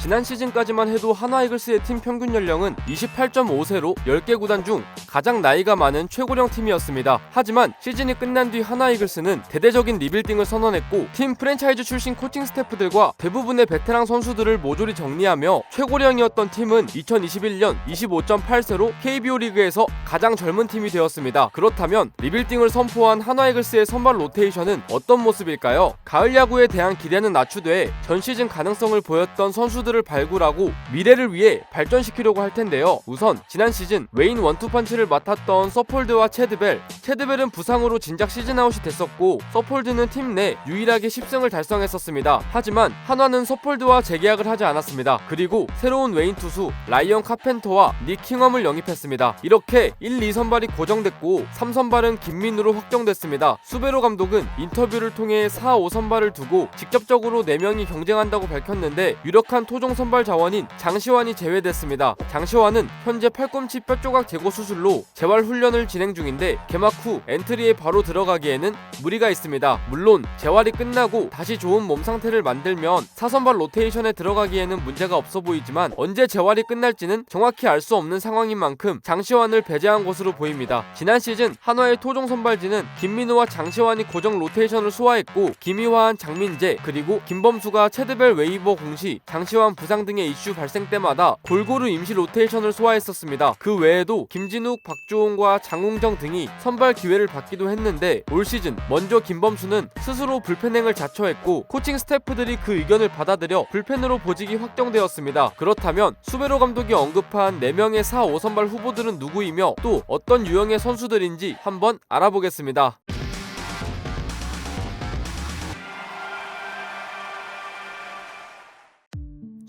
지난 시즌까지만 해도 한화이글스의 팀 평균 연령은 28.5세로 10개 구단 중 가장 나이가 많은 최고령 팀이었습니다. 하지만 시즌이 끝난 뒤 한화이글스는 대대적인 리빌딩을 선언했고 팀 프랜차이즈 출신 코칭 스태프들과 대부분의 베테랑 선수들을 모조리 정리하며 최고령이었던 팀은 2021년 25.8세로 KBO 리그에서 가장 젊은 팀이 되었습니다. 그렇다면 리빌딩을 선포한 한화이글스의 선발 로테이션은 어떤 모습일까요? 가을 야구에 대한 기대는 낮추되 전 시즌 가능성을 보였던 선수들을 발굴하고 미래를 위해 발전시키려고 할 텐데요. 우선 지난 시즌 웨인 원투펀치를 맡았던 서폴드와 체드벨은 부상으로 진작 시즌아웃이 됐었고 서폴드는 팀 내 유일하게 10승을 달성했었습니다. 하지만 한화는 서폴드와 재계약을 하지 않았습니다. 그리고 새로운 웨인 투수 라이언 카펜터와 닉 킹엄을 영입했습니다. 이렇게 1, 2선발이 고정됐고 3선발은 김민우로 확정됐습니다. 수베로 감독은 인터뷰를 통해 4, 5선발을 두고 직접적으로 4명이 경쟁한다고 밝혔는데 유력한 토종 선발 자원인 장시환이 제외됐습니다. 장시환은 현재 팔꿈치 뼈조각 제거 수술로 재활 훈련을 진행 중인데 개막 후 엔트리에 바로 들어가기에는 무리가 있습니다. 물론 재활이 끝나고 다시 좋은 몸 상태를 만들면 4선발 로테이션에 들어가기에는 문제가 없어 보이지만 언제 재활이 끝날지는 정확히 알 수 없는 상황인 만큼 장시환을 배제한 것으로 보입니다. 지난 시즌 한화의 토종 선발진은 김민우와 장시환이 고정 로테이션을 소화했고 김희환, 장민재 그리고 김범수가 체드벨 웨이버 공시, 장시환 부상 등의 이슈 발생 때마다 골고루 임시 로테이션을 소화했었습니다. 그 외에도 김진욱, 박주홍과 장웅정 등이 선발 기회를 받기도 했는데 올 시즌 먼저 김범수는 스스로 불펜행을 자처했고 코칭 스태프들이 그 의견을 받아들여 불펜으로 보직이 확정되었습니다. 그렇다면 수베로 감독이 언급한 4명의 4, 5선발 후보들은 누구이며 또 어떤 유형의 선수들인지 한번 알아보겠습니다.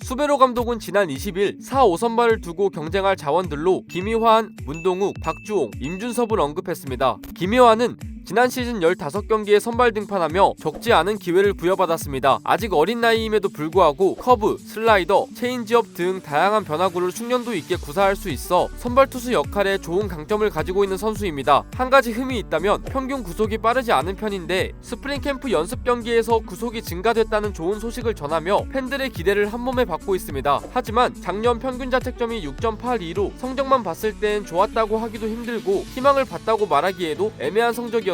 수베로 감독은 지난 20일 4, 5선발을 두고 경쟁할 자원들로 김희환, 문동욱, 박주홍, 임준섭을 언급했습니다. 김희환은 지난 시즌 15경기에 선발 등판하며 적지 않은 기회를 부여받았습니다. 아직 어린 나이임에도 불구하고 커브, 슬라이더, 체인지업 등 다양한 변화구를 숙련도 있게 구사할 수 있어 선발 투수 역할에 좋은 강점을 가지고 있는 선수입니다. 한 가지 흠이 있다면 평균 구속이 빠르지 않은 편인데 스프링 캠프 연습 경기에서 구속이 증가됐다는 좋은 소식을 전하며 팬들의 기대를 한몸에 받고 있습니다. 하지만 작년 평균 자책점이 6.82로 성적만 봤을 땐 좋았다고 하기도 힘들고 희망을 봤다고 말하기에도 애매한 성적이었습니다.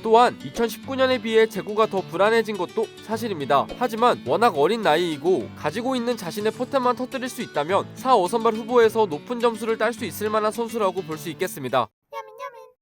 또한 2019년에 비해 제구가 더 불안해진 것도 사실입니다. 하지만 워낙 어린 나이이고 가지고 있는 자신의 포텐만 터뜨릴 수 있다면 4, 5선발 후보에서 높은 점수를 딸 수 있을 만한 선수라고 볼 수 있겠습니다.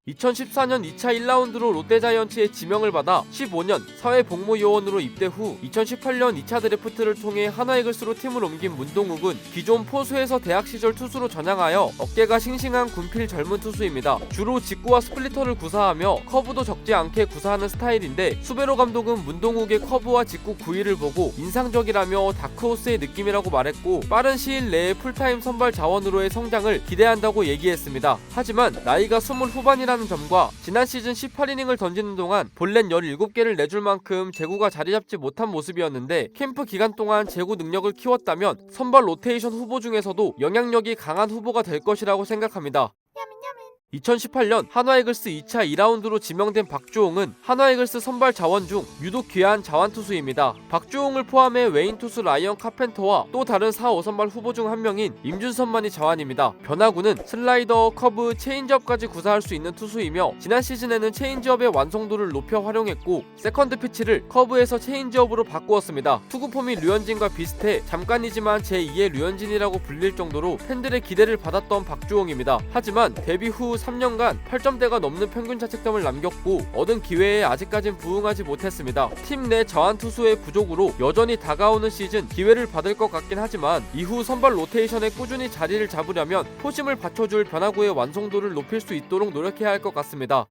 2014년 2차 1라운드로 롯데자이언츠에 지명을 받아 15년 사회복무요원으로 입대 후 2018년 2차 드래프트를 통해 한화이글스로 팀을 옮긴 문동욱은 기존 포수에서 대학 시절 투수로 전향하여 어깨가 싱싱한 군필 젊은 투수입니다. 주로 직구와 스플리터를 구사하며 커브도 적지 않게 구사하는 스타일인데 수베로 감독은 문동욱의 커브와 직구 구위를 보고 인상적이라며 다크호스의 느낌이라고 말했고 빠른 시일 내에 풀타임 선발 자원으로의 성장을 기대한다고 얘기했습니다. 하지만 나이가 20 후반이라 라는 점과 지난 시즌 18이닝을 던지는 동안 볼넷 17개를 내줄 만큼 제구가 자리잡지 못한 모습이었는데 캠프 기간 동안 제구 능력을 키웠다면 선발 로테이션 후보 중에서도 영향력이 강한 후보가 될 것이라고 생각합니다. 2018년 한화이글스 2차 2라운드로 지명된 박주홍은 한화이글스 선발 자원 중 유독 귀한 자완투수입니다. 박주홍을 포함해 웨인 투수 라이언 카펜터와 또 다른 4, 5선발 후보 중 한 명인 임준섭만이 자완입니다. 변화구는 슬라이더, 커브, 체인지업까지 구사할 수 있는 투수이며 지난 시즌에는 체인지업의 완성도를 높여 활용했고 세컨드 피치를 커브에서 체인지업으로 바꾸었습니다. 투구폼이 류현진과 비슷해 잠깐이지만 제2의 류현진이라고 불릴 정도로 팬들의 기대를 받았던 박주홍입니다. 하지만 데뷔 후 3년간 8점대가 넘는 평균 자책점을 남겼고 얻은 기회에 아직까진 부응하지 못했습니다. 팀 내 자완 투수의 부족으로 여전히 다가오는 시즌 기회를 받을 것 같긴 하지만 이후 선발 로테이션에 꾸준히 자리를 잡으려면 포심을 받쳐줄 변화구의 완성도를 높일 수 있도록 노력해야 할 것 같습니다.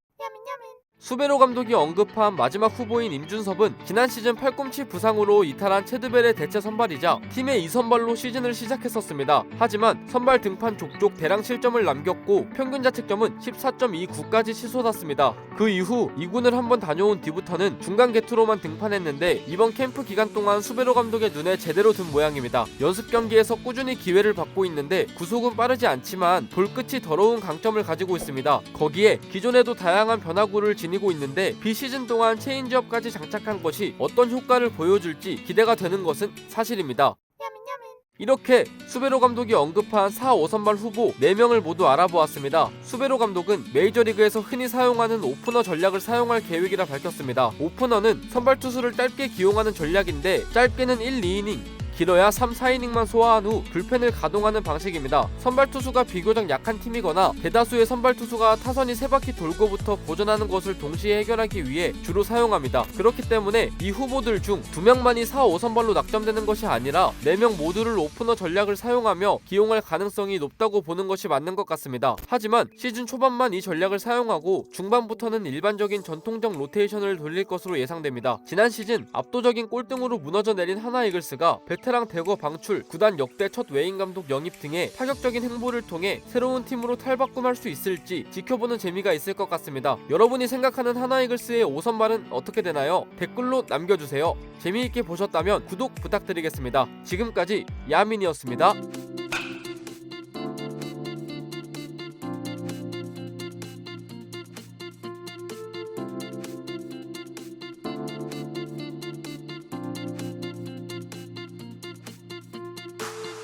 수베로 감독이 언급한 마지막 후보인 임준섭은 지난 시즌 팔꿈치 부상으로 이탈한 체드벨의 대체 선발이자 팀의 2선발로 시즌을 시작했었습니다. 하지만 선발 등판 족족 대량 실점을 남겼고 평균 자책점은 14.29까지 치솟았습니다. 그 이후 2군을 한번 다녀온 뒤부터는 중간 개투로만 등판했는데 이번 캠프 기간 동안 수베로 감독의 눈에 제대로 든 모양입니다. 연습 경기에서 꾸준히 기회를 받고 있는데 구속은 빠르지 않지만 볼끝이 더러운 강점을 가지고 있습니다. 거기에 기존에도 다양한 변화구를 지니고 있는데 비시즌 동안 체인지업까지 장착한 것이 어떤 효과를 보여줄지 기대가 되는 것은 사실입니다. 이렇게 수베로 감독이 언급한 4, 5선발 후보 4명을 모두 알아보았습니다. 수베로 감독은 메이저리그에서 흔히 사용하는 오프너 전략을 사용할 계획이라 밝혔습니다. 오프너는 선발 투수를 짧게 기용하는 전략인데 짧게는 1, 2이닝 길어야 3, 4이닝만 소화한 후 불펜을 가동하는 방식입니다. 선발 투수가 비교적 약한 팀이거나 대다수의 선발 투수가 타선이 3바퀴 돌고부터 보전하는 것을 동시에 해결하기 위해 주로 사용합니다. 그렇기 때문에 이 후보들 중 2명만이 4, 5선발로 낙점되는 것이 아니라 4명 모두를 오프너 전략을 사용하며 기용할 가능성이 높다고 보는 것이 맞는 것 같습니다. 하지만 시즌 초반만 이 전략을 사용하고 중반부터는 일반적인 전통적 로테이션을 돌릴 것으로 예상됩니다. 지난 시즌 압도적인 꼴등으로 무너져 내린 하나 이글스가 베테랑 대거 방출, 구단 역대 첫 외인 감독 영입 등의 파격적인 행보를 통해 새로운 팀으로 탈바꿈할 수 있을지 지켜보는 재미가 있을 것 같습니다. 여러분이 생각하는 하나 이글스의 5선발은 어떻게 되나요? 댓글로 남겨주세요. 재미있게 보셨다면 구독 부탁드리겠습니다. 지금까지 야민이었습니다.